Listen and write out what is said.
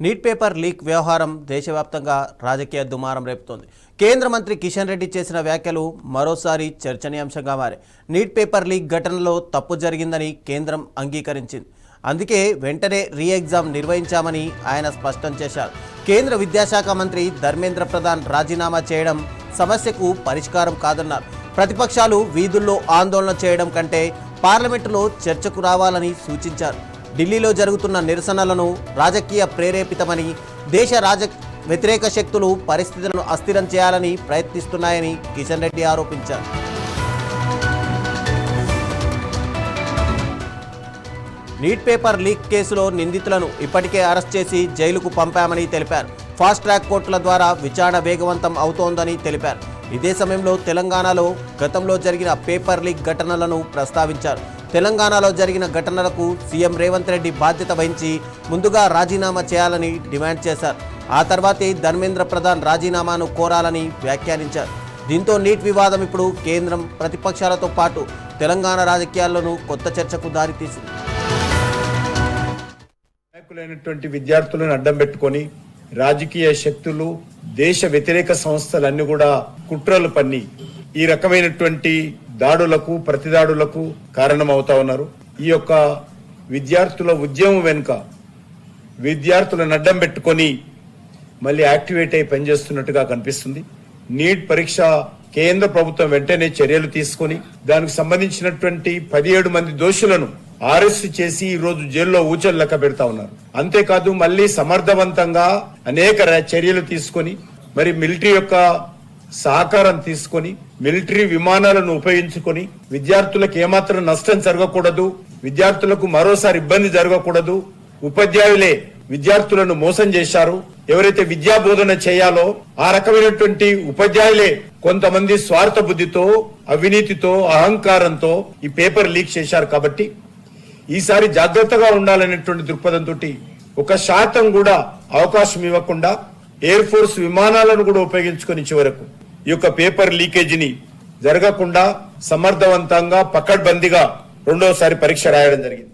Neat paper leak వ్యవహారం దేశవ్యాప్తంగా రాజకీయ దుమారం రేపుతోంది. కేంద్ర మంత్రి కిషన్ రెడ్డి చేసిన వ్యాఖ్యలు మరోసారి చర్చనీయాంశంగా మారాయి. నీట్ పేపర్ లీక్ ఘటనలో తప్పు జరిగిందని కేంద్రం అంగీకరించింది. అందుకే వెంటనే రీ ఎగ్జామ్ నిర్వహించామని ఆయన స్పష్టం చేశారు. కేంద్ర విద్యాశాఖ మంత్రి ధర్మేంద్ర ప్రధాన్ రాజీనామా చేయడం సమస్యకు పరిష్కారం కాదన్నారు. ప్రతిపక్షాలు వీధుల్లో ఆందోళన చేయడం కంటే పార్లమెంటులో చర్చకు రావాలని సూచించారు. ఢిల్లీలో జరుగుతున్న నిరసనలను రాజకీయ ప్రేరేపితమని, దేశ వ్యతిరేక శక్తులు పరిస్థితులను అస్థిరం చేయాలని ప్రయత్నిస్తున్నాయని కిషన్ రెడ్డి ఆరోపించారు. నీట్ పేపర్ లీక్ కేసులో నిందితులను ఇప్పటికే అరెస్ట్ చేసి జైలుకు పంపామని తెలిపారు. ఫాస్ట్ ట్రాక్ కోర్టుల ద్వారా విచారణ వేగవంతం అవుతోందని తెలిపారు. ఇదే సమయంలో తెలంగాణలో గతంలో జరిగిన పేపర్ లీక్ ఘటనలను ప్రస్తావించారు. తెలంగాణలో జరిగిన ఘటనలకు సీఎం రేవంత్ రెడ్డి బాధ్యత వహించి ముందుగా రాజీనామా చేయాలని డిమాండ్ చేశారు. ఆ తర్వాతే ధర్మేంద్ర ప్రధాన్ రాజీనామాను కోరాలని వ్యాఖ్యానించారు. దీంతో నీట్ వివాదం ఇప్పుడు కేంద్రం, ప్రతిపక్షాలతో పాటు తెలంగాణ రాజకీయాల్లోనూ కొత్త చర్చకు దారితీసింది. నాయకులైనటువంటి విద్యార్థులను అడ్డం పెట్టుకొని రాజకీయ శక్తులు, దేశ వ్యతిరేక సంస్థలన్నీ కూడా కుట్రలు పన్ని ఈ రకమైనటువంటి దాడులకు, ప్రతిదాడులకు కారణమవుతా ఉన్నారు. ఈ యొక్క విద్యార్థుల ఉద్యమం వెనుక విద్యార్థులను అడ్డం పెట్టుకొని మళ్ళీ యాక్టివేట్ అయి పనిచేస్తున్నట్టుగా కనిపిస్తుంది. నీట్ పరీక్ష కేంద్ర ప్రభుత్వం వెంటనే చర్యలు తీసుకొని దానికి సంబంధించినటువంటి 17 మంది దోషులను అరెస్ట్ చేసి ఈ రోజు జైల్లో ఊచలు లెక్క పెడతా ఉన్నారు. అంతేకాదు మళ్ళీ సమర్థవంతంగా అనేక చర్యలు తీసుకొని మరి మిలిటరీ యొక్క సహకారం తీసుకొని మిలిటరీ విమానాలను ఉపయోగించుకొని విద్యార్థులకు ఏమాత్రం నష్టం జరగకూడదు, విద్యార్థులకు మరోసారి ఇబ్బంది జరగకూడదు. ఉపాధ్యాయులే విద్యార్థులను మోసం చేశారు. ఎవరైతే విద్యా బోధన చేయాలో ఆ రకమైనటువంటి ఉపాధ్యాయులే కొంతమంది స్వార్థ బుద్ధితో, అవినీతితో, అహంకారంతో ఈ పేపర్ లీక్ చేశారు. కాబట్టి ఈసారి జాగ్రత్తగా ఉండాలనేటువంటి దృక్పథంతో 1% కూడా అవకాశం ఇవ్వకుండా ఎయిర్ ఫోర్స్ విమానాలను కూడా ఉపయోగించుకొని చివరకు ఈ యొక్క పేపర్ లీకేజీని జరగకుండా సమర్థవంతంగా పకడ్బందీగా రెండోసారి పరీక్ష రాయడం జరిగింది.